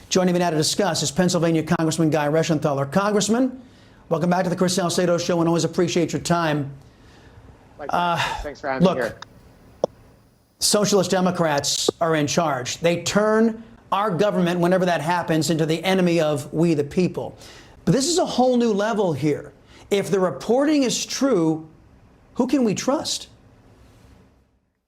Joining me now to discuss is Pennsylvania Congressman Guy Reschenthaler. Congressman, welcome back to the Chris Salcedo Show, and always appreciate your time. Thanks for having me here. Socialist Democrats are in charge. They turn our government, whenever that happens, into the enemy of we the people. But this is a whole new level here. If the reporting is true, who can we trust?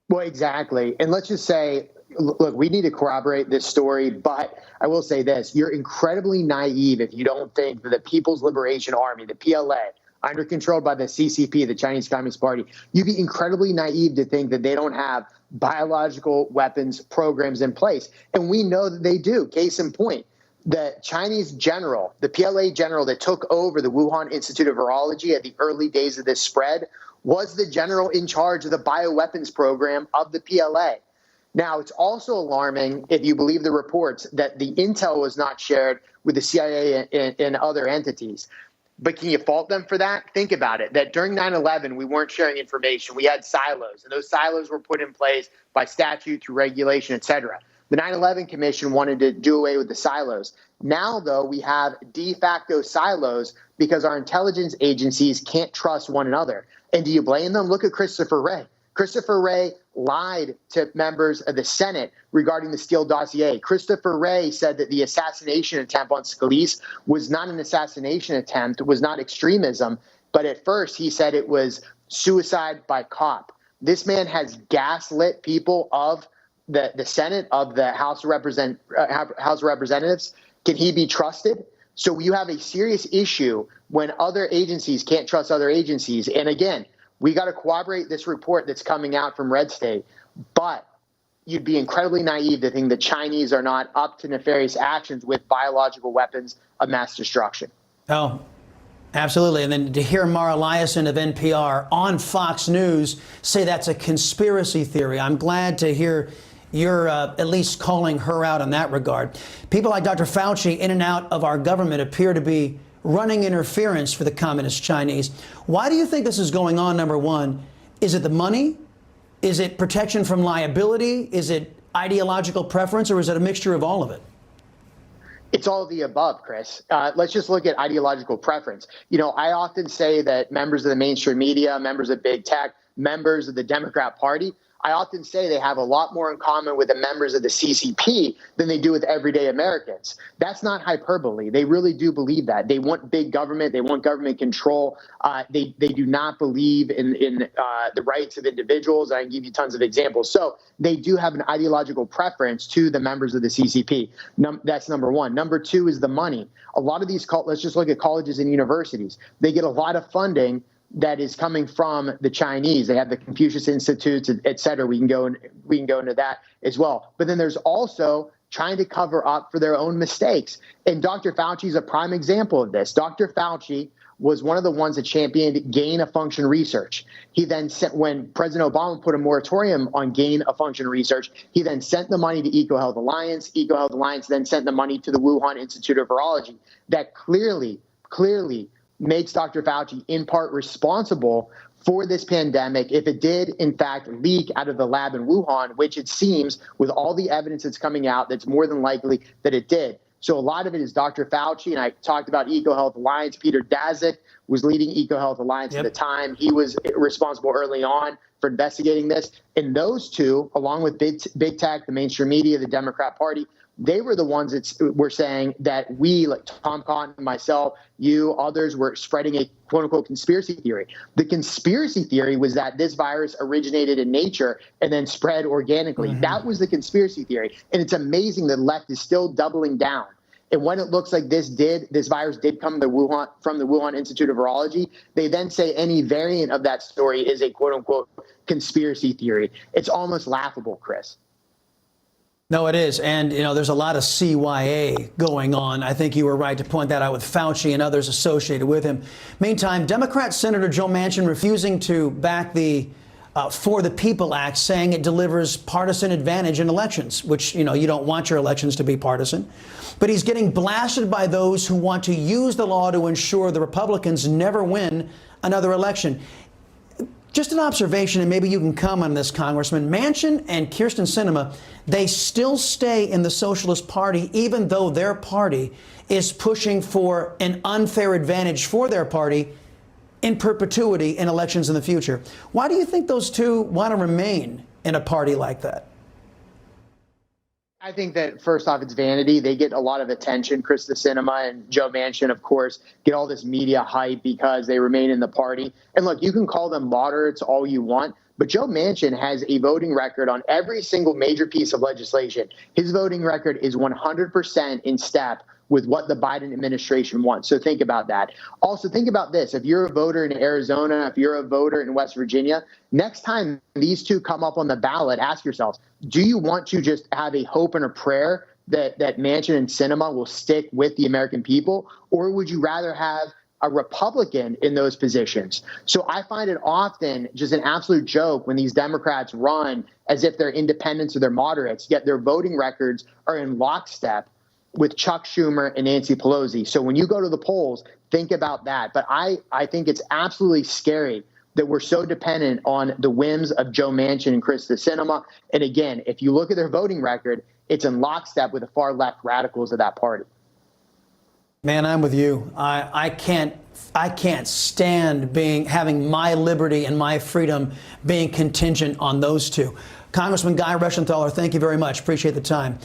Well, exactly. And let's just say, look, we need to corroborate this story, but I will say this. You're incredibly naive if you don't think that the People's Liberation Army, the PLA, under control by the CCP, the Chinese Communist Party, you'd be incredibly naive to think that they don't have biological weapons programs in place. And we know that they do. Case in point, the Chinese general, the PLA general that took over the Wuhan Institute of Virology at the early days of this spread was the general in charge of the bioweapons program of the PLA. Now, it's also alarming, if you believe the reports, that the intel was not shared with the CIA and other entities. But can you fault them for that? Think about it, that during 9/11, we weren't sharing information. We had silos, and those silos were put in place by statute, through regulation, et cetera. The 9/11 Commission wanted to do away with the silos. Now, though, we have de facto silos because our intelligence agencies can't trust one another. And do you blame them? Look at Christopher Wray. Christopher Wray lied to members of the Senate regarding the Steele dossier. Christopher Wray said that the assassination attempt on Scalise was not an assassination attempt, was not extremism, but at first he said it was suicide by cop. This man has gaslit people of the Senate, of the House of Representatives. Can he be trusted? So you have a serious issue when other agencies can't trust other agencies. And again, we got to corroborate this report that's coming out from Red State. But you'd be incredibly naive to think the Chinese are not up to nefarious actions with biological weapons of mass destruction. Oh, absolutely. And then to hear Mara Liasson of NPR on Fox News say that's a conspiracy theory, I'm glad to hear you're at least calling her out in that regard. People like Dr. Fauci in and out of our government appear to be running interference for the communist Chinese. Why do you think this is going on, number one? Is it the money? Is it protection from liability? Is it ideological preference, or is it a mixture of all of it? It's all of the above, Chris. Let's just look at ideological preference. You know, I often say that members of the mainstream media, members of big tech, members of the Democrat Party, I often say they have a lot more in common with the members of the CCP than they do with everyday Americans. That's not hyperbole. They really do believe that. They want big government. They want government control. They do not believe in the rights of individuals. I can give you tons of examples. So they do have an ideological preference to the members of the CCP. That's number one. Number two is the money. A lot of these, let's just look at colleges and universities. They get a lot of funding that is coming from the Chinese. They have the Confucius Institutes, et cetera. We can go into that as well. But then there's also trying to cover up for their own mistakes. And Dr. Fauci is a prime example of this. Dr. Fauci was one of the ones that championed gain-of-function research. He then sent, when President Obama put a moratorium on gain-of-function research, he then sent the money to EcoHealth Alliance. EcoHealth Alliance then sent the money to the Wuhan Institute of Virology. That clearly makes Dr. Fauci in part responsible for this pandemic if it did, in fact, leak out of the lab in Wuhan, which it seems, with all the evidence that's coming out, that's more than likely that it did. So a lot of it is Dr. Fauci, and I talked about EcoHealth Alliance. Peter Daszak was leading EcoHealth Alliance at the time. He was responsible early on for investigating this. And those two, along with big tech, the mainstream media, the Democrat Party, they were the ones that were saying that we, like Tom Cotton, myself, you, others, were spreading a quote-unquote conspiracy theory. The conspiracy theory was that this virus originated in nature and then spread organically. Mm-hmm. That was the conspiracy theory. And it's amazing that the left is still doubling down. And when it looks like this virus did come from the Wuhan Institute of Virology, they then say any variant of that story is a quote-unquote conspiracy theory. It's almost laughable, Chris. No, it is. And, you know, there's a lot of CYA going on. I think you were right to point that out with Fauci and others associated with him. Meantime, Democrat Senator Joe Manchin refusing to back the For the People Act, saying it delivers partisan advantage in elections, which, you know, you don't want your elections to be partisan. But he's getting blasted by those who want to use the law to ensure the Republicans never win another election. Just an observation, and maybe you can comment on this, Congressman. Manchin and Kyrsten Sinema, they still stay in the Socialist Party, even though their party is pushing for an unfair advantage for their party in perpetuity in elections in the future. Why do you think those two want to remain in a party like that? I think that first off, it's vanity. They get a lot of attention. Chris Sinema and Joe Manchin, of course, get all this media hype because they remain in the party. And look, you can call them moderates all you want, but Joe Manchin has a voting record on every single major piece of legislation. His voting record is 100% in step with what the Biden administration wants. So think about that. Also, think about this. If you're a voter in Arizona, if you're a voter in West Virginia, next time these two come up on the ballot, ask yourselves, do you want to just have a hope and a prayer that Manchin and Sinema will stick with the American people? Or would you rather have a Republican in those positions? So I find it often just an absolute joke when these Democrats run as if they're independents or they're moderates, yet their voting records are in lockstep with Chuck Schumer and Nancy Pelosi. So when you go to the polls, think about that. But I think it's absolutely scary that we're so dependent on the whims of Joe Manchin and Chris Sinema. And again, if you look at their voting record, it's in lockstep with the far left radicals of that party. Man, I'm with you. I can't stand having my liberty and my freedom being contingent on those two. Congressman Guy Reschenthaler, thank you very much. Appreciate the time.